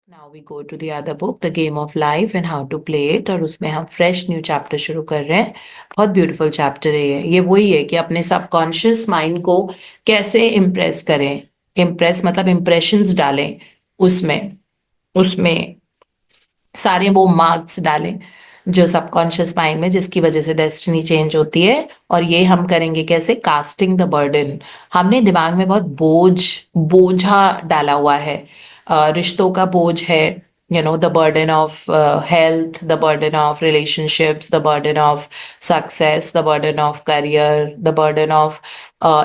Now we go to the other book the game of life and how to play it. और उसमें हम fresh new chapter शुरू कर रहे हैं। बहुत ब्यूटीफुल चैप्टर है ये वही है कि अपने सबकॉन्शियस माइंड को कैसे इम्प्रेस करें। इम्प्रेस मतलब इम्प्रेशंस डालें उसमें उसमें सारे वो मार्क्स डालें जो सबकॉन्शियस माइंड में, जिसकी वजह से डेस्टिनी चेंज होती है। और ये हम करेंगे कैसे? Casting the burden. हमने दिमाग में बहुत बोझा डाला हुआ है। रिश्तों का बोझ है, the burden of health, the burden of relationships, the burden of success, the burden of career, the burden of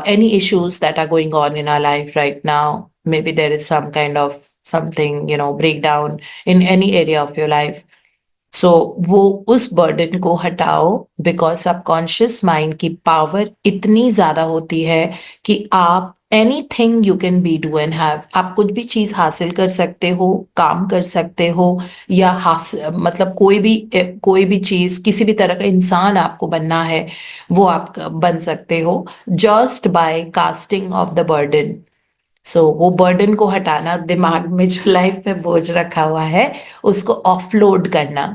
any issues that are going on in our life right now. Maybe there is some kind of something, breakdown in any area of your life. सो वो उस burden को हटाओ, because subconscious mind की power इतनी ज्यादा होती है कि आप anything you can be do and have, आप कुछ भी चीज हासिल कर सकते हो, काम कर सकते हो, या मतलब कोई भी चीज, किसी भी तरह का इंसान आपको बनना है वो आप बन सकते हो, just by casting of the burden. वो बर्डन को हटाना, दिमाग में जो लाइफ में बोझ रखा हुआ है उसको ऑफलोड करना,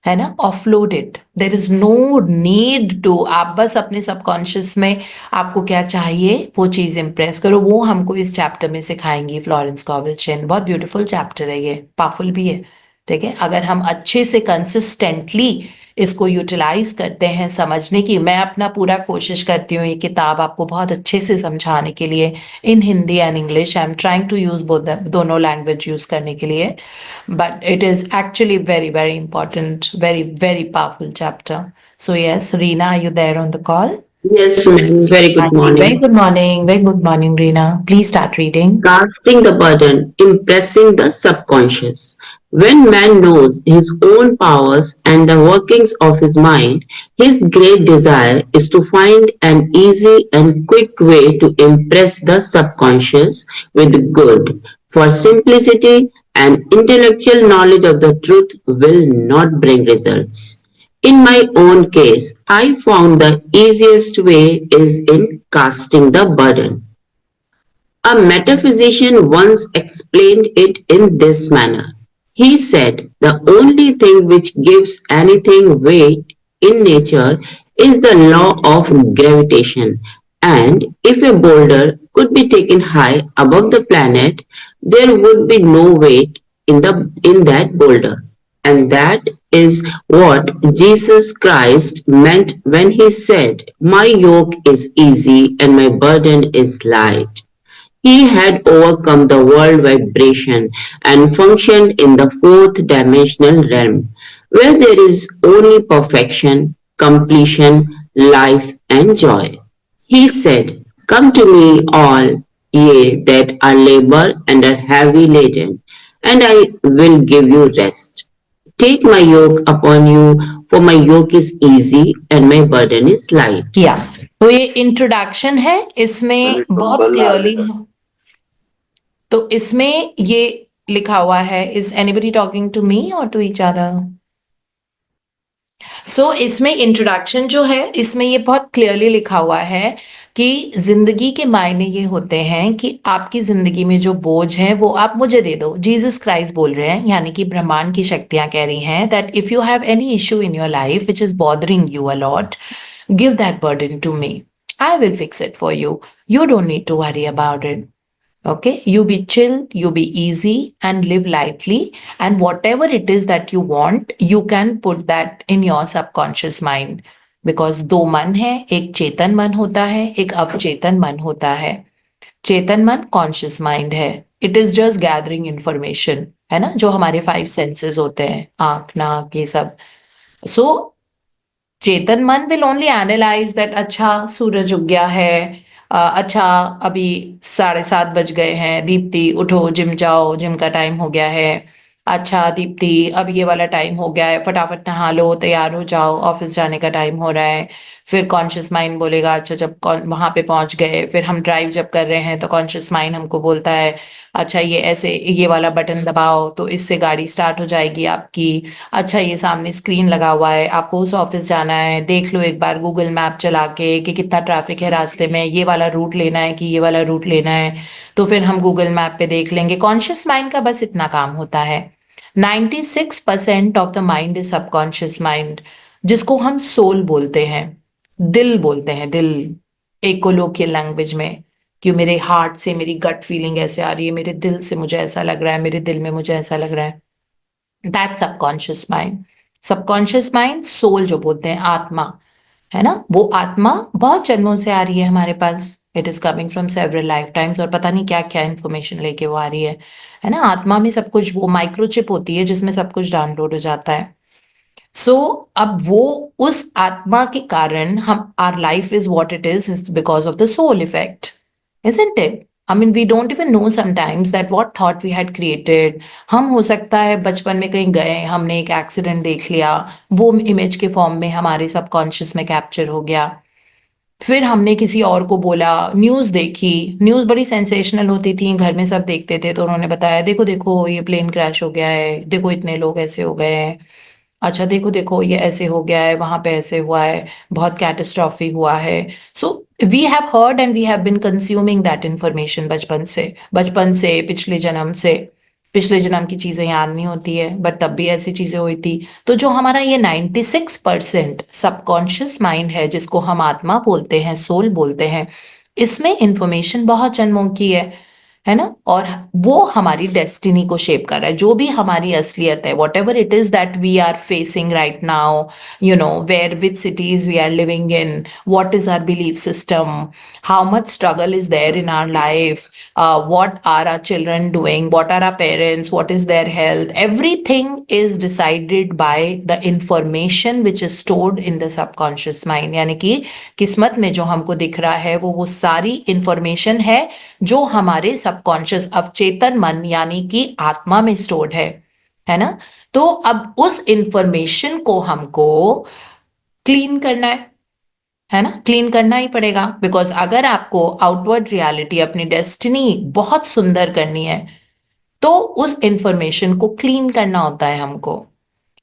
है ना? Offload it. There is no need to, आप बस अपने सबकॉन्शियस में आपको क्या चाहिए वो चीज इंप्रेस करो। वो हमको इस चैप्टर में सिखाएंगी फ्लोरेंस कॉवल चेन। बहुत ब्यूटीफुल चैप्टर है ये, पावरफुल भी है। ठीक है, अगर हम अच्छे से कंसिस्टेंटली इसको यूटिलाइज करते हैं समझने की, मैं अपना पूरा कोशिश करती हूँ ये किताब आपको बहुत अच्छे से समझाने के लिए, in Hindi and English. I am trying to use both, दोनों लैंग्वेज यूज करने के लिए। But it is actually very very important, very very powerful chapter. So yes, Reena, are you there on the call? Yes, ma'am. Very हाँ good जी, very morning. Good morning, very good morning Reena, please start reading. Casting the burden, impressing the subconscious. When man knows his own powers and the workings of his mind, his great desire is to find an easy and quick way to impress the subconscious with good. For simplicity and intellectual knowledge of the truth will not bring results. In my own case, I found the easiest way is in casting the burden. A metaphysician once explained it in this manner. He said, the only thing which gives anything weight in nature is the law of gravitation. And if a boulder could be taken high above the planet, there would be no weight in that boulder. And that is what Jesus Christ meant when he said, my yoke is easy and my burden is light. He had overcome the world vibration and functioned in the fourth dimensional realm, where there is only perfection, completion, life, and joy. He said, come to me, all ye that are labor and are heavy laden, and I will give you rest. Take my yoke upon you, for my yoke is easy and my burden is light. या तो ये introduction है, इसमें बहुत clearly, तो इसमें ये लिखा हुआ है, is anybody talking to me और टू ईच अदर? इसमें इंट्रोडक्शन जो है, इसमें ये बहुत क्लियरली लिखा हुआ है कि जिंदगी के मायने ये होते हैं कि आपकी जिंदगी में जो बोझ है वो आप मुझे दे दो। जीसस क्राइस्ट बोल रहे हैं, यानी कि ब्रह्मांड की शक्तियां कह रही हैं that if you have any issue in your life which is bothering you a lot, give that burden to me, I will fix it for you, you don't need to worry about it. Okay, you be chill, you be easy, and live lightly. And whatever it is that you want, you can put that in your subconscious mind. Because दो मन है, एक चेतन मन होता है, एक अवचेतन मन होता है। चेतन मन कॉन्शियस माइंड है, it is just gathering information, है ना? जो हमारे फाइव सेंसेस होते हैं, आंख, नाक, ये सब। सो चेतन मन विल ओनली एनालाइज दैट, अच्छा सूरज उग गया है, अच्छा अभी 7:30 बज गए हैं, दीप्ति उठो, जिम जाओ, जिम का टाइम हो गया है। अच्छा दीप्ति, अब ये वाला टाइम हो गया है, फटाफट नहा लो, तैयार हो जाओ, ऑफिस जाने का टाइम हो रहा है। फिर कॉन्शियस माइंड बोलेगा, अच्छा जब वहां पे पहुंच गए, फिर हम ड्राइव जब कर रहे हैं तो कॉन्शियस माइंड हमको बोलता है, अच्छा ये ऐसे ये वाला बटन दबाओ तो इससे गाड़ी स्टार्ट हो जाएगी आपकी। अच्छा ये सामने स्क्रीन लगा हुआ है, आपको उस ऑफिस जाना है, देख लो एक बार गूगल मैप चला के कि कितना ट्रैफिक है रास्ते में, ये वाला रूट लेना है कि ये वाला रूट लेना है। तो फिर हम गूगल मैप पे देख लेंगे। कॉन्शियस माइंड का बस इतना काम होता है। 96% of the mind is subconscious mind, जिसको हम सोल बोलते हैं, दिल बोलते हैं, दिल, एक कोलोकियल लैंग्वेज में, कि मेरे हार्ट से मेरी गट फीलिंग ऐसे आ रही है, मेरे दिल से मुझे ऐसा लग रहा है, मेरे दिल में मुझे ऐसा लग रहा है, that subconscious mind. Subconscious mind, soul जो बोलते हैं, आत्मा, है ना, वो आत्मा बहुत जन्मों से आ रही है हमारे पास, it is coming from several lifetimes, और पता नहीं क्या क्या इन्फॉर्मेशन लेके वो आ रही है ना। आत्मा में सब कुछ, वो माइक्रोचिप होती है जिसमें सब कुछ डाउनलोड हो जाता है। सो अब वो, उस आत्मा के कारण हम, our life is what it is because of the soul effect, isn't it? I mean, we don't even know sometimes that what thought we had created. हम, हो सकता है बचपन में कहीं गए, हमने एक एक्सीडेंट देख लिया, वो इमेज के फॉर्म में हमारे सबकॉन्शियस में कैप्चर हो गया। फिर हमने किसी और को बोला, न्यूज़ देखी, न्यूज़ बड़ी सेंसेशनल होती थी, घर में सब देखते थे, तो उन्होंने बताया, देखो देखो ये प्लेन क्रैश हो गया है, देखो इतने लोग ऐसे हो गए हैं, अच्छा देखो देखो ये ऐसे हो गया है, वहां पे ऐसे हुआ है, बहुत कैटास्ट्रॉफी हुआ है। So we have heard and we have been consuming that information बचपन से, पिछले जन्म की चीजें याद नहीं होती है, बट तब भी ऐसी चीजें हुई थी। तो जो हमारा ये 96% सबकॉन्शियस माइंड है, जिसको हम आत्मा बोलते हैं, सोल बोलते हैं, इसमें इंफॉर्मेशन बहुत जन्मों की है ना, और वो हमारी डेस्टिनी को शेप कर रहा है, जो भी हमारी असलियत है, whatever it is that we are facing right now, you know, where which cities we are living in, what is our belief system, how much struggle is there in our life, what are our children doing, what are our parents, what is their health, everything is decided by the information which is stored in the subconscious mind। यानी कि किस्मत में जो हमको दिख रहा है, वो सारी इंफॉर्मेशन है जो हमारे सबकॉन्शियस अवचेतन मन यानी कि आत्मा में स्टोर्ड है ना। तो अब उस इंफॉर्मेशन को हमको क्लीन करना है ना, क्लीन करना ही पड़ेगा, बिकॉज अगर आपको आउटवर्ड रियलिटी, अपनी डेस्टिनी बहुत सुंदर करनी है, तो उस इंफॉर्मेशन को क्लीन करना होता है हमको।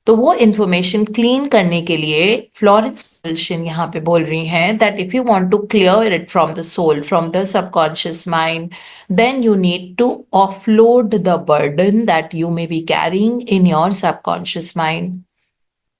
तो वो इंफॉर्मेशन क्लीन करने के लिए फ्लोरेंस विल्सन यहाँ पे बोल रही हैं that if you want to clear it from the soul, from the subconscious mind, then you need to offload the burden that you may be carrying in your subconscious mind.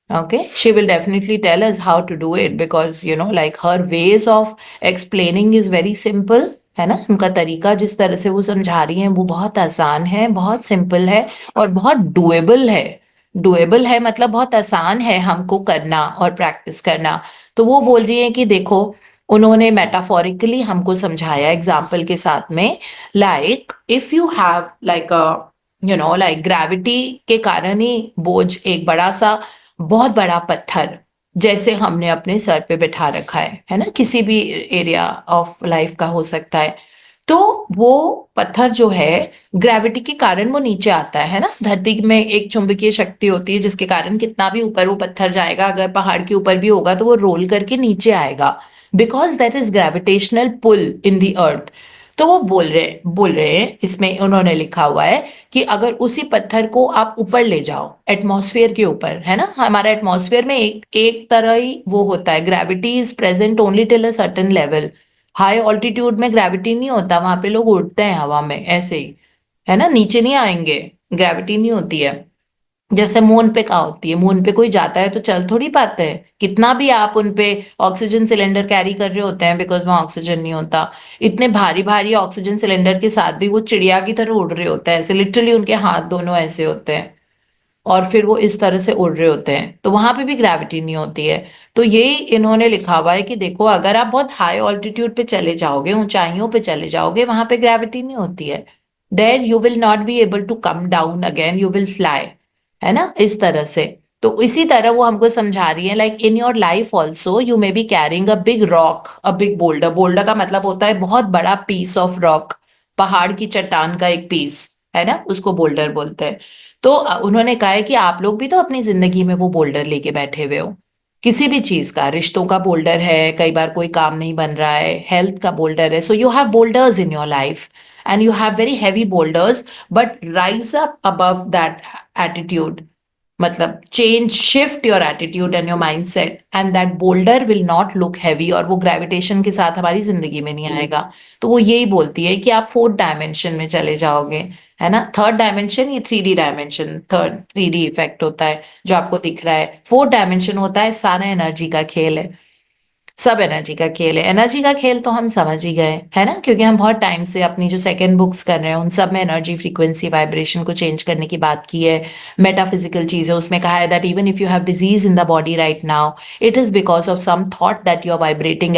Okay, she will definitely tell us how to do it because, you know, like her ways of explaining is very simple, है ना, उनका तरीका जिस तरह से वो समझा रही हैं वो बहुत आसान है, बहुत सिंपल है, और बहुत डुएबल है। डुएबल है मतलब बहुत आसान है हमको करना और प्रैक्टिस करना। तो वो बोल रही है कि देखो, उन्होंने मेटाफोरिकली हमको समझाया एग्जाम्पल के साथ में, like if you have like you know, like gravity के कारण ही बोझ, एक बड़ा सा, बहुत बड़ा पत्थर जैसे हमने अपने सर पे बिठा रखा है ना, किसी भी एरिया ऑफ लाइफ का हो सकता है, तो वो पत्थर जो है, ग्रेविटी के कारण वो नीचे आता है ना। धरती में एक चुंबकीय शक्ति होती है जिसके कारण कितना भी ऊपर वो पत्थर जाएगा, अगर पहाड़ के ऊपर भी होगा तो वो रोल करके नीचे आएगा, because that is gravitational pull in the earth. तो वो बोल रहे हैं, इसमें उन्होंने लिखा हुआ है कि अगर उसी पत्थर को आप ऊपर ले जाओ, एटमॉस्फेयर के ऊपर, है ना, हमारा एटमॉस्फेयर में एक तरह ही वो होता है, gravity is present only till a certain level. High altitude में ग्रेविटी नहीं होता, वहां पे लोग उड़ते हैं हवा में ऐसे ही, है ना, नीचे नहीं आएंगे, ग्रेविटी नहीं होती है। जैसे मून पे कहाँ होती है, मून पे कोई जाता है तो चल थोड़ी पाते हैं, कितना भी आप उन पे ऑक्सीजन सिलेंडर कैरी कर रहे होते हैं, बिकॉज वहां ऑक्सीजन नहीं होता। इतने भारी भारी ऑक्सीजन सिलेंडर के साथ भी वो चिड़िया की तरह उड़ रहे होते हैं, ऐसे लिटरली उनके हाथ दोनों ऐसे होते हैं, और फिर वो इस तरह से उड़ रहे होते हैं, तो वहां पे भी ग्रेविटी नहीं होती है। तो यही इन्होंने लिखा हुआ है कि देखो, अगर आप बहुत हाई ऑल्टीट्यूड पे चले जाओगे, ऊंचाइयों पे चले जाओगे, वहां पे ग्रेविटी नहीं होती है, there you will not be able to come down again, you will fly, है ना, इस तरह से। तो इसी तरह वो हमको समझा रही है, like in your life also you may be carrying a big rock, a big boulder, boulder का मतलब होता है बहुत बड़ा पीस ऑफ रॉक, पहाड़ की चट्टान का एक पीस, है ना, उसको बोल्डर बोलते हैं। तो उन्होंने कहा है कि आप लोग भी तो अपनी जिंदगी में वो बोल्डर लेके बैठे हुए हो, किसी भी चीज का, रिश्तों का बोल्डर है, कई बार कोई काम नहीं बन रहा है, हेल्थ का बोल्डर है, so you have boulders in your life and you have very heavy boulders, but rise up above that attitude, मतलब change shift your attitude and your mindset and that boulder will not look heavy, और वो gravitation के साथ हमारी जिंदगी में नहीं आएगा। तो वो यही बोलती है कि आप फोर्थ डायमेंशन में चले जाओगे, है ना। थर्ड डायमेंशन ये 3D dimension, third 3D effect होता है जो आपको दिख रहा है। फोर्थ डायमेंशन होता है सारा एनर्जी का खेल है, सब एनर्जी का खेल है। एनर्जी का खेल तो हम समझ ही गए, है ना, क्योंकि हम बहुत टाइम से अपनी जो सेकंड बुक्स कर रहे हैं उन सब में एनर्जी फ्रीक्वेंसी वाइब्रेशन को चेंज करने की बात की है। मेटाफिजिकल चीजें उसमें कहा है that even if you have disease in the body right now, it is because of some thought that you are vibrating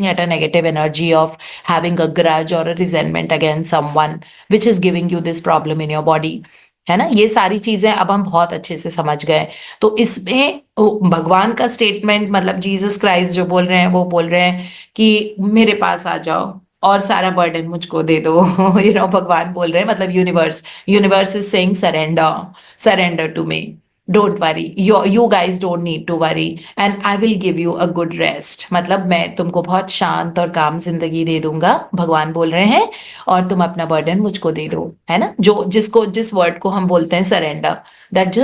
at a negative energy of having a grudge और a resentment against someone which is giving you this problem in your body, है ना। ये सारी चीजें अब हम बहुत अच्छे से समझ गए। तो इसमें भगवान का स्टेटमेंट, मतलब जीसस क्राइस्ट जो बोल रहे हैं वो बोल रहे हैं कि मेरे पास आ जाओ और सारा बर्डन मुझको दे दो। भगवान बोल रहे हैं, मतलब universe is saying surrender, surrender to me, don't worry, you guys don't need to worry and I will give you a good rest. मतलब मैं तुमको बहुत शांत और काम जिंदगी दे दूंगा, भगवान बोल रहे हैं, और तुम अपना बर्डन मुझको दे दो, है ना। जिस वर्ड को हम बोलते हैं surrender, that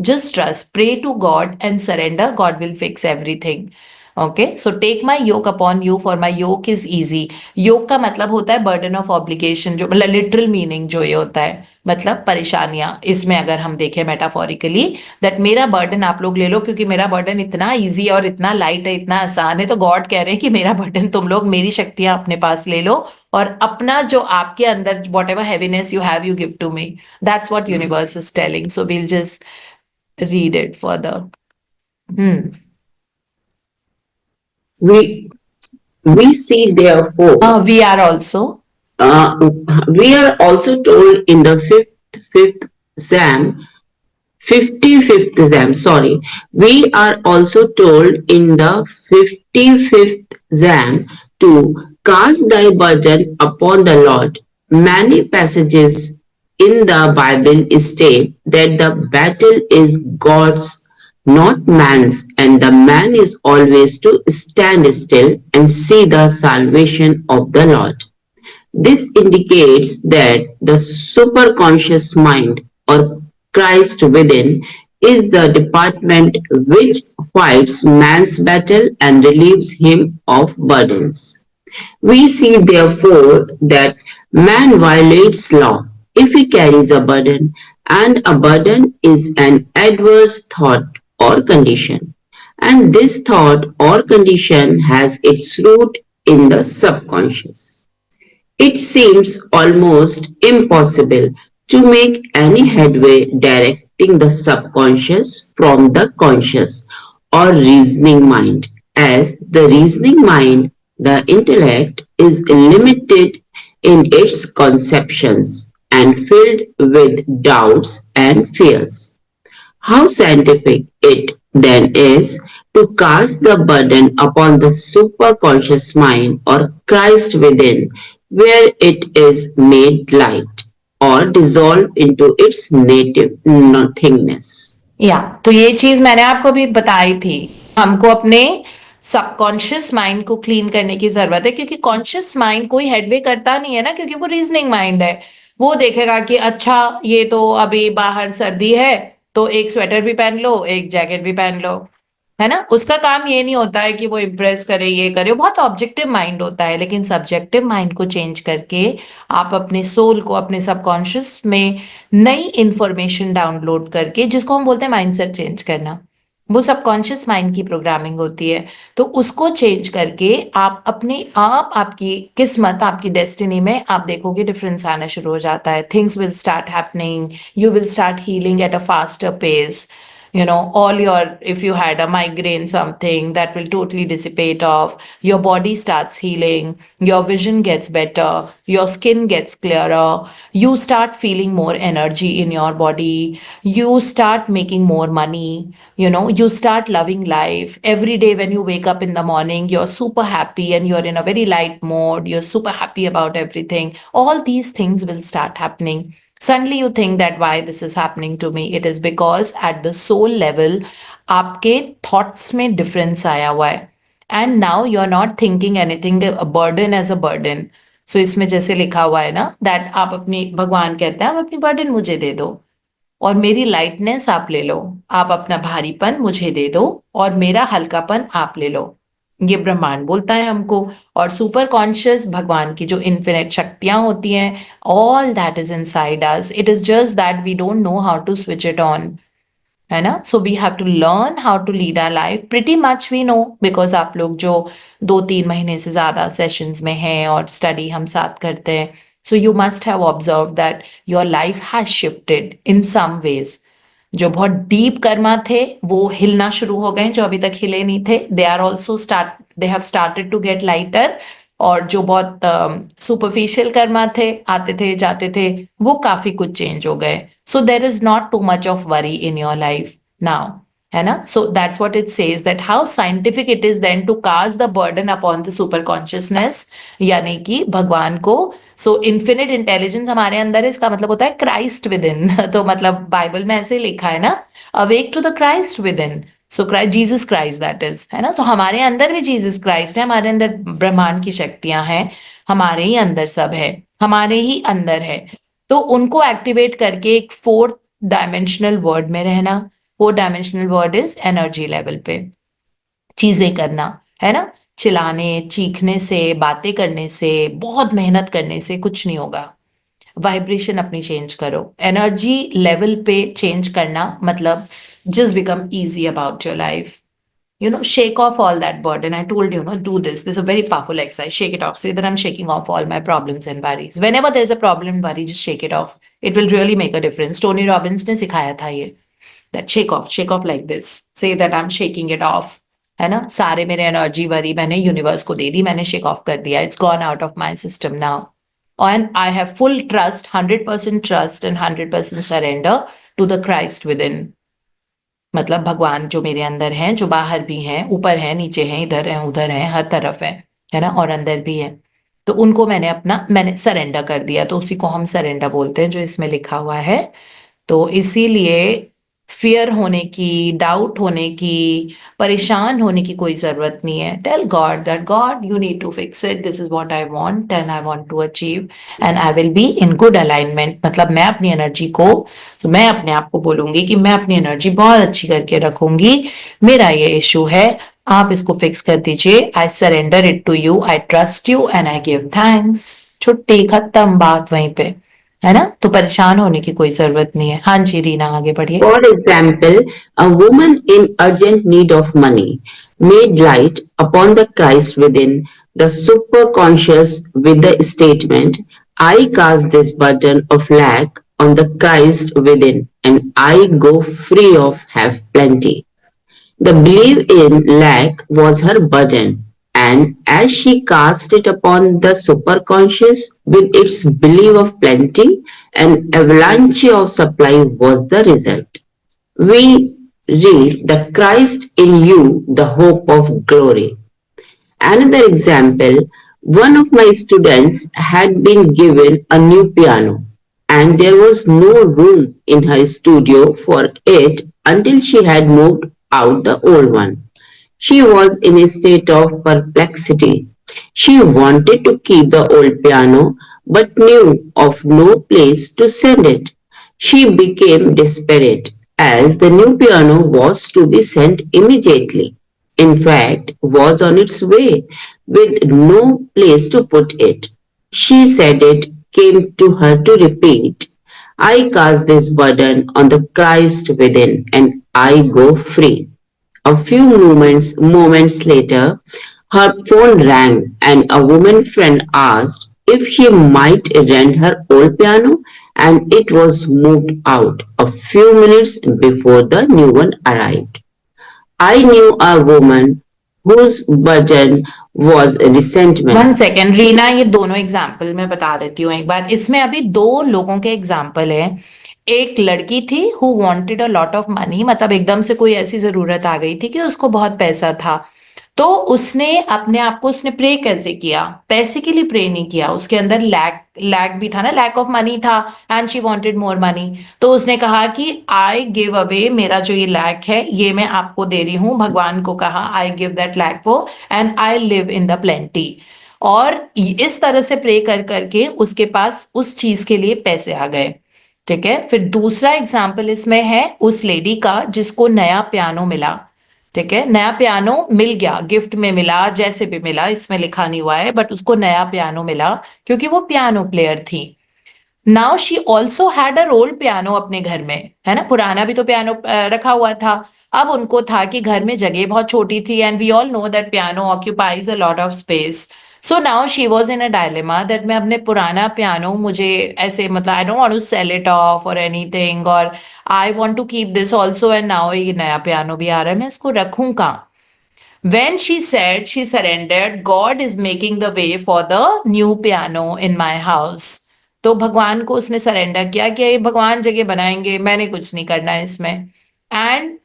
just trust, pray to God and surrender, God will fix everything. Okay, so take my yoke upon you for my yoke is easy. yoke का मतलब होता है burden of obligation, जो मतलब लिटरल मीनिंग जो ये होता है, मतलब परेशानियां। इसमें अगर हम देखें मेटाफोरिकली, दैट मेरा बर्डन आप लोग ले लो, क्योंकि मेरा बर्डन इतना इजी और इतना लाइट है, इतना आसान है। तो गॉड कह रहे हैं कि मेरा बर्डन तुम लोग, मेरी शक्तियां अपने पास ले लो, और अपना जो आपके अंदर whatever heaviness you have, you give to me. That's what universe is telling, so we'll just read it further. Hmm. We we see therefore We are also. uh, we are also told in the fifth Psalm 55th Psalm, sorry, we are also told in the 55th Psalm to cast thy burden upon the Lord. Many passages in the Bible state that the battle is God's, not man's, and the man is always to stand still and see the salvation of the Lord. This indicates that the superconscious mind or Christ within is the department which fights man's battle and relieves him of burdens. We see therefore that man violates law if he carries a burden, and a burden is an adverse thought or condition. And this thought or condition has its root in the subconscious. It seems almost impossible to make any headway directing the subconscious from the conscious or reasoning mind, as the reasoning mind, the intellect, is limited in its conceptions and filled with doubts and fears. How scientific it then is to cast the burden upon the superconscious mind or Christ within, where it is made light or dissolved into its native nothingness. या तो ये चीज मैंने आपको भी बताई थी, हमको अपने सबकॉन्शियस माइंड को क्लीन करने की जरूरत है, क्योंकि कॉन्शियस माइंड कोई हेडवे करता नहीं है ना, क्योंकि वो रीजनिंग माइंड है। वो देखेगा कि अच्छा ये तो अभी बाहर सर्दी है, तो एक स्वेटर भी पहन लो, एक जैकेट भी पहन लो, है ना। उसका काम ये नहीं होता है कि वो इम्प्रेस करे, ये करे, वो बहुत ऑब्जेक्टिव माइंड होता है। लेकिन सब्जेक्टिव माइंड को चेंज करके आप अपने सोल को, अपने सबकॉन्शियस में नई इंफॉर्मेशन डाउनलोड करके, जिसको हम बोलते हैं माइंडसेट चेंज करना, वो सबकॉन्शियस माइंड की प्रोग्रामिंग होती है। तो उसको चेंज करके आप अपने आप, आपकी किस्मत, आपकी डेस्टिनी में आप देखोगे डिफरेंस आना शुरू हो जाता है। Things will start happening, you will start healing at a faster pace. All your, if you had a migraine, something that will totally dissipate off, your body starts healing, your vision gets better, your skin gets clearer, you start feeling more energy in your body, you start making more money, you start loving life. Every day when you wake up in the morning, you're super happy and you're in a very light mode, you're super happy about everything. All these things will start happening. Suddenly you think that why this is happening to me, it is because at the soul level आपके thoughts में difference आया हुआ है, and now you're not thinking anything a burden as a burden. So इसमें जैसे लिखा हुआ है ना, that आप अपनी, भगवान कहते हैं आप अपनी burden मुझे दे दो, और मेरी लाइटनेस आप ले लो, आप अपना भारीपन मुझे दे दो और मेरा हल्कापन आप ले लो। ये ब्रह्मांड बोलता है हमको। और सुपर कॉन्शियस भगवान की जो इन्फिनिट शक्तियां होती हैं, all that is inside us, it is just that we don't know how to switch it on, है ना। So we have to learn how to lead our life. Pretty much we know, because आप लोग जो 2-3 महीने से ज्यादा sessions में हैं और स्टडी हम साथ करते हैं, so you must have observe that your life has shifted in some ways. जो बहुत डीप कर्मा थे वो हिलना शुरू हो गए, जो अभी तक हिले नहीं थे, they are also they have started to get lighter. और जो बहुत सुपरफिशियल कर्मा थे, आते थे जाते थे, वो काफी कुछ चेंज हो गए। So there is not too much of worry in your life now, है ना। So that's what it says, that how scientific it is then to cast the burden upon the super consciousness, यानी कि भगवान को। सो infinite intelligence हमारे अंदर है, इसका मतलब होता है क्राइस्ट विद इन। तो मतलब बाइबल में ऐसे लिखा है ना, awake to the Christ within. So Christ, Jesus Christ that is, है ना। तो हमारे अंदर भी जीसस क्राइस्ट है, हमारे अंदर ब्रह्मांड की शक्तियां हैं, हमारे ही अंदर सब है, हमारे ही अंदर है। तो उनको एक्टिवेट करके एक 4th डायमेंशनल वर्ड में रहना। 4th dimensional word is energy level पे चीजें करना, है ना। चिल्लाने चीखने से, बातें करने से, बहुत मेहनत करने से कुछ नहीं होगा। वाइब्रेशन अपनी चेंज करो, एनर्जी लेवल पे चेंज करना, मतलब just become easy about your life. Shake off all that burden. I told you, do this. This is a very powerful exercise. Shake it off. Say that I'm shaking off all my problems and worries. Whenever there's a problem and worry, just shake it off. It will really make a difference. Tony Robbins ने सिखाया था ये, that shake off like this. Say that I'm shaking it off. है ना, सारे मेरे energy worry मैंने universe को दे दी, मैंने शेक ऑफ कर दिया, it's gone out of my system now. And I have full trust, 100% trust and 100% surrender to the Christ within. मतलब भगवान जो मेरे अंदर हैं, जो बाहर भी हैं, ऊपर हैं, नीचे हैं, इधर हैं, उधर हैं, हर तरफ है ना, और अंदर भी है। तो उनको मैंने सरेंडर कर दिया, तो उसी को हम सरेंडर बोलते हैं, जो इसमें लिखा हुआ है। तो इसीलिए फियर होने की, डाउट होने की, परेशान होने की कोई जरूरत नहीं है। Tell God that God you need to fix it, this is what I want and I want to achieve and I will be in good alignment. मतलब मैं अपनी एनर्जी को, तो मैं अपने आप को बोलूंगी कि मैं अपनी एनर्जी बहुत अच्छी करके रखूंगी, मेरा ये इशू है, आप इसको फिक्स कर दीजिए, I surrender it to you, I trust you and I give thanks. छुट्टी, खत्म बात वहीं पे, है ना। तो परेशान होने की कोई जरूरत नहीं है। हाँ जी रीना, आगे बढ़िए। For example, a woman in urgent need of money made light upon the Christ within the superconscious with the statement, I cast this burden of lack on the Christ within and I go free of have plenty. The belief in lack was her burden, and as she cast it upon the superconscious with its belief of plenty, an avalanche of supply was the result. We read the Christ in you, the hope of glory. Another example, one of my students had been given a new piano and there was no room in her studio for it until she had moved out the old one. She was in a state of perplexity. She wanted to keep the old piano but knew of no place to send it. She became desperate as the new piano was to be sent immediately. In fact, was on its way with no place to put it. She said it came to her to repeat, I cast this burden on the Christ within and I go free. A few moments later, her phone rang and a woman friend asked if she might rent her old piano and it was moved out a few minutes before the new one arrived. I knew a woman whose burden was resentment. 1 second Reena, ये दोनों example मैं बता देती हूँ एक बार। इसमें अभी 2 लोगों के एग्जाम्पल है। एक लड़की थी who wanted a lot of money, मतलब एकदम से कोई ऐसी जरूरत आ गई थी कि उसको बहुत पैसा था। तो उसने अपने आप को, उसने प्रे कैसे किया, पैसे के लिए प्रे नहीं किया, उसके अंदर लैक भी था ना, लैक ऑफ मनी था and she wanted more money. तो उसने कहा कि आई गिव अवे, मेरा जो ये लैक है ये मैं आपको दे रही हूँ। भगवान को कहा आई गिव दैट लैक वो and I live in the plenty. और इस तरह से प्रे कर करके उसके पास उस चीज के लिए पैसे आ गए। ठीक है। फिर दूसरा एग्जाम्पल इसमें है उस लेडी का जिसको नया पियानो मिला। ठीक है, नया पियानो मिल गया, गिफ्ट में मिला, जैसे भी मिला, इसमें लिखा नहीं हुआ है, बट उसको नया पियानो मिला क्योंकि वो पियानो प्लेयर थी। Now she also had a old piano अपने घर में, है ना, पुराना भी तो पियानो रखा हुआ था। अब उनको था कि घर में जगह बहुत छोटी थी, and we all know that piano occupies a lot of space. So now she was in a dilemma that मैं अपने पुराना पियानो, मुझे ऐसे मतलब I don't want to sell it off और एनीथिंग, और I want to keep this also, and now ये नया पियानो भी आ रहा है, मैं इसको रखूं कहाँ? When she said she surrendered, God is making the way for the new piano in my house. तो भगवान को उसने सरेंडर किया कि ये भगवान जगह बनाएंगे, मैंने कुछ नहीं करना है इसमें। एंड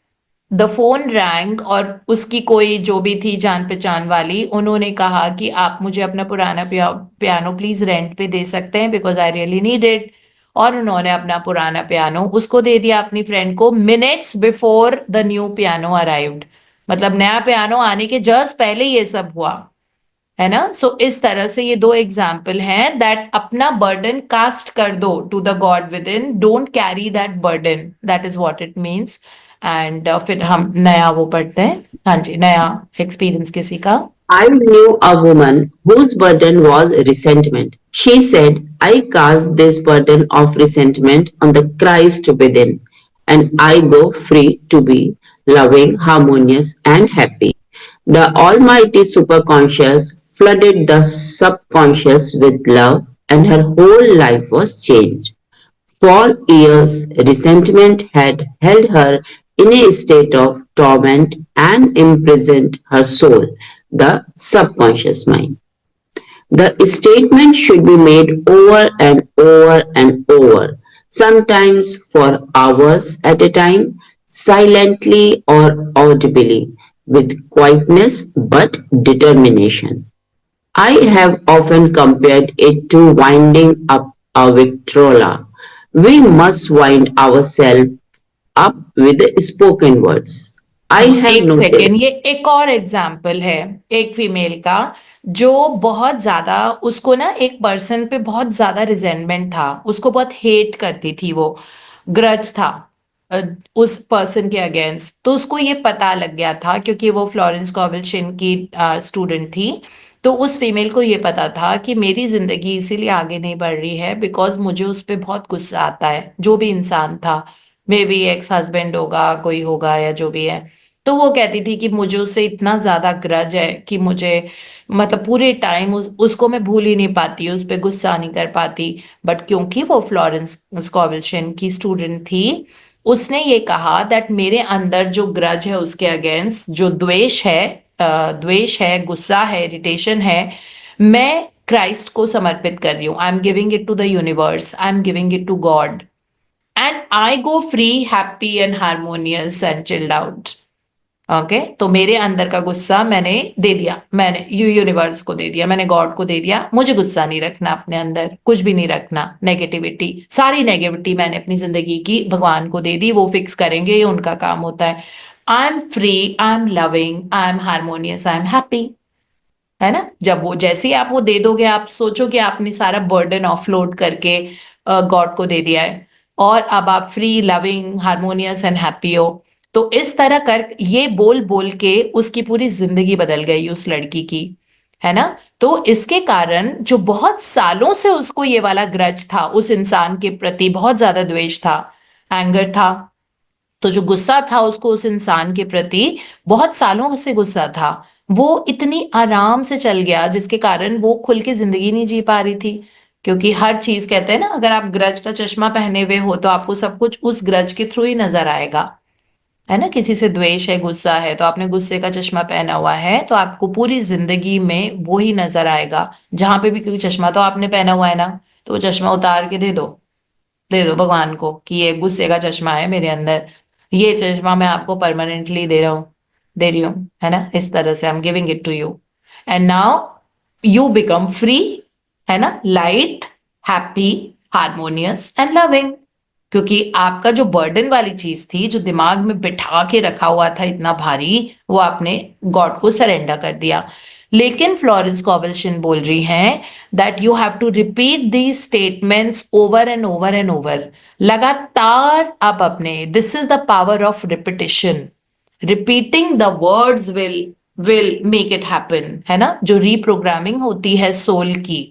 द फोन रैंग, और उसकी कोई जो भी थी जान पहचान वाली, उन्होंने कहा कि आप मुझे अपना पुराना पियानो प्लीज रेंट पे दे सकते हैं, because I really need it. और उन्होंने अपना पुराना पियानो उसको दे दिया, अपनी फ्रेंड को, minutes before the new piano arrived. मतलब नया पियानो आने के जस्ट पहले ये सब हुआ, है ना। सो इस तरह से ये दो एग्जाम्पल हैं दैट अपना बर्डन कास्ट कर दो to the God within, don't carry that burden, that is what it means. And फिर हम नया वो पढ़ते हैं। हाँ जी, नया एक्सपीरियंस किसी का। I knew a woman whose burden was resentment. She said, I cast this burden of resentment on the Christ within, and I go free to be loving, harmonious, and happy. The Almighty Superconscious flooded the subconscious with love, and her whole life was changed. For years, resentment had held her in a state of torment and imprisoned her soul, the subconscious mind. The statement should be made over and over and over, sometimes for hours at a time, silently or audibly, with quietness but determination. I have often compared it to winding up a Victrola. We must wind ourselves up with spoken words. I have एक noticed. Second, ये एक और example है एक female का, जो बहुत ज्यादा, उसको ना एक पर्सन पे बहुत ज्यादा रिजेंटमेंट था, उसको बहुत हेट करती थी वो, ग्रज था अ, उस पर्सन के अगेंस्ट। तो उसको ये पता लग गया था क्योंकि वो फ्लोरेंस कॉवल शिन की स्टूडेंट थी। तो उस फीमेल को ये पता था कि मेरी जिंदगी इसीलिए आगे नहीं बढ़ रही है बिकॉज मुझे उस पर बहुत गुस्सा आता है, जो भी इंसान था, मे बी एक्स हस्बैंड होगा, कोई होगा, या जो भी है। तो वो कहती थी कि मुझे उससे इतना ज्यादा ग्रज है कि मुझे मतलब पूरे टाइम उसको मैं भूल ही नहीं पाती, उस पर गुस्सा नहीं कर पाती। बट क्योंकि वो फ्लोरेंस स्कॉवलशिन की स्टूडेंट थी, उसने ये कहा दैट मेरे अंदर जो ग्रज है उसके अगेंस्ट, जो द्वेष है, गुस्सा है, इरिटेशन है, मैं क्राइस्ट को समर्पित कर रही हूँ। I am giving it to the universe, I am giving it to God, and I go free, happy and harmonious and chilled out. Okay, तो मेरे अंदर का गुस्सा मैंने दे दिया, मैंने यूनिवर्स को दे दिया, मैंने गॉड को दे दिया। मुझे गुस्सा नहीं रखना अपने अंदर, कुछ भी नहीं रखना, नेगेटिविटी, सारी नेगेटिविटी मैंने अपनी जिंदगी की भगवान को दे दी, वो फिक्स करेंगे, ये उनका काम होता है। I am free, I am loving, I am harmonious, I am happy, है ना। जब वो जैसे ही आप वो दे दोगे, आप सोचो कि आपने सारा बर्डन ऑफलोड करके गॉड को दे दिया है, और अब आप free, loving, harmonious and happy हो। तो इस तरह कर ये बोल बोल के उसकी पूरी जिंदगी बदल गई उस लड़की की, है ना। तो इसके कारण जो बहुत सालों से उसको ये वाला ग्रज था, उस इंसान के प्रति बहुत ज्यादा द्वेष था, एंगर था, तो जो गुस्सा था उसको उस इंसान के प्रति, बहुत सालों से गुस्सा था, वो इतनी आराम से चल गया जिसके कारण वो खुल के जिंदगी नहीं जी पा रही थी। क्योंकि हर चीज, कहते हैं ना, अगर आप ग्रज का चश्मा पहने हुए हो तो आपको सब कुछ उस ग्रज के थ्रू ही नजर आएगा, है ना। किसी से द्वेष है, गुस्सा है, तो आपने गुस्से का चश्मा पहना हुआ है तो आपको पूरी जिंदगी में वो ही नजर आएगा। जहां पे भी, क्योंकि चश्मा तो आपने पहना हुआ है ना, तो वो चश्मा उतार के दे दो, दे दो भगवान को कि ये गुस्से का चश्मा है मेरे अंदर, ये चश्मा मैं आपको परमानेंटली दे रहा हूँ, दे रही हूँ, है ना। इस तरह से I am giving it to you, and now you become free, है ना, light, happy, harmonious and loving. क्योंकि आपका जो बर्डन वाली चीज थी, जो दिमाग में बिठा के रखा हुआ था इतना भारी, वो आपने गॉड को सरेंडर कर दिया। लेकिन फ्लोरेंस कॉवल्शन बोल रही हैं that you have to repeat these statements over and over and over, लगातार आप अपने, this is the power of repetition, repeating the words will make it happen, है ना, जो रीप्रोग्रामिंग होती है सोल की।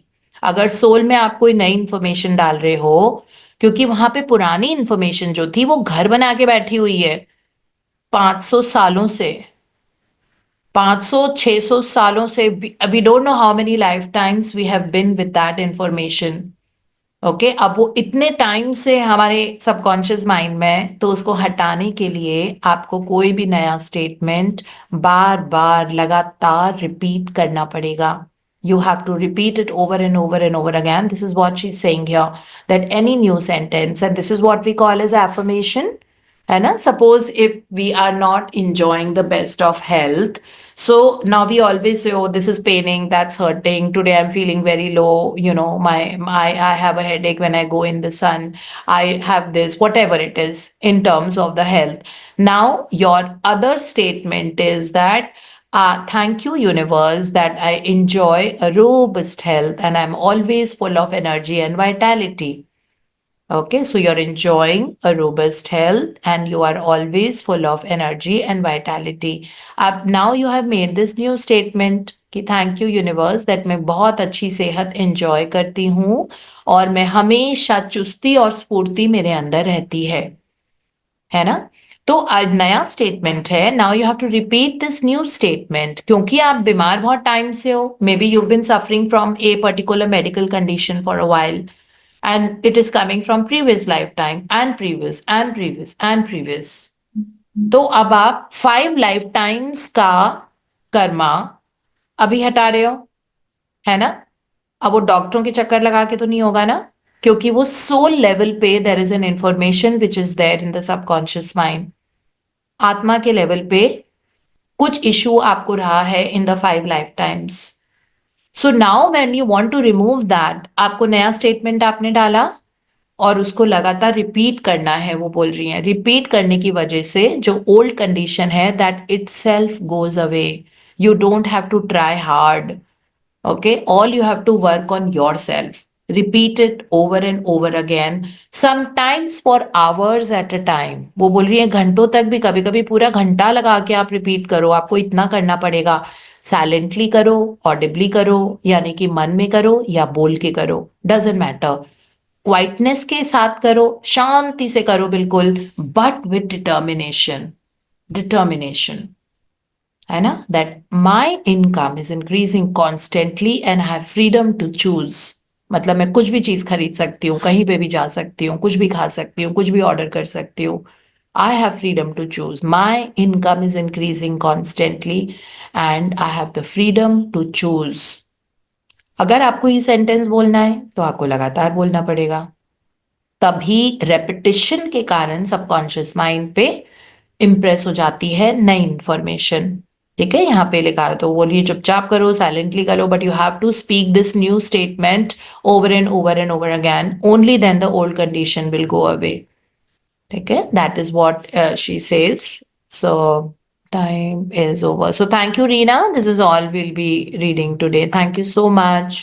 अगर सोल में आप कोई नई इंफॉर्मेशन डाल रहे हो, क्योंकि वहां पे पुरानी इंफॉर्मेशन जो थी वो घर बना के बैठी हुई है 500 सालों से, 500-600 सालों से, we don't know how many lifetimes we have been with that information. Okay, अब वो इतने टाइम से हमारे सबकॉन्शियस माइंड में, तो उसको हटाने के लिए आपको कोई भी नया स्टेटमेंट बार बार लगातार रिपीट करना पड़ेगा। You have to repeat it over and over and over again. This is what she's saying here, that any new sentence, and this is what we call as affirmation, है ना? Suppose if we are not enjoying the best of health, so now we always say, oh, this is paining, that's hurting, today I'm feeling very low, you know, I have a headache when I go in the sun, I have this, whatever it is in terms of the health. Now your other statement is that thank you, universe, that I enjoy a robust health and I'm always full of energy and vitality. Okay, so you're enjoying a robust health and you are always full of energy and vitality. Now you have made this new statement कि thank you universe that मैं बहुत अच्छी सेहत enjoy करती हूँ और मैं हमेशा चुस्ती और स्फूर्ति मेरे अंदर रहती है ना? तो आज नया स्टेटमेंट है, now you have to repeat this new statement, क्योंकि आप बीमार बहुत टाइम से हो, maybe you been suffering from a particular medical condition for a while, and it is coming from previous lifetime and previous and previous and previous. तो अब आप 5 life times का कर्मा अभी हटा रहे हो, है ना? अब वो डॉक्टरों के चक्कर लगा के तो नहीं होगा ना, क्योंकि वो सोल लेवल पे there is an information which is there in the subconscious mind. आत्मा के लेवल पे कुछ इशू आपको रहा है in the 5 lifetimes. So now when you want to remove that, आपको नया स्टेटमेंट आपने डाला और उसको लगातार रिपीट करना है, वो बोल रही हैं रिपीट करने की वजह से जो ओल्ड कंडीशन है that itself goes away, you don't have to try hard. Okay, all you have to work on yourself, repeat it over and over again, sometimes for hours at a time. वो बोल रही है घंटों तक भी, कभी कभी पूरा घंटा लगा के आप रिपीट करो, आपको इतना करना पड़ेगा। साइलेंटली करो, ऑडिबली करो, यानी कि मन में करो या बोल के करो, डजेंट मैटर, क्वाइटनेस के साथ करो, शांति से करो बिल्कुल, बट विद डिटर्मिनेशन, डिटर्मिनेशन, है ना? That my income is increasing constantly and have freedom to choose. मतलब मैं कुछ भी चीज खरीद सकती हूँ, कहीं पे भी जा सकती हूँ, कुछ भी खा सकती हूँ, कुछ भी ऑर्डर कर सकती हूँ। I have freedom to choose, my income is increasing constantly and I have the freedom to choose. अगर आपको ये सेंटेंस बोलना है तो आपको लगातार बोलना पड़ेगा, तभी रेपिटिशन के कारण सबकॉन्शियस माइंड पे इम्प्रेस हो जाती है नई इंफॉर्मेशन। ठीक है, यहाँ पे लिखा है तो बोलिए चुपचाप करो, साइलेंटली करो, but you have to speak this new statement over and over and over again, only then the old condition will go away. ठीक है, that is what she says. So time is over. So thank you, Reena. This is all we'll be reading today. Thank you so much.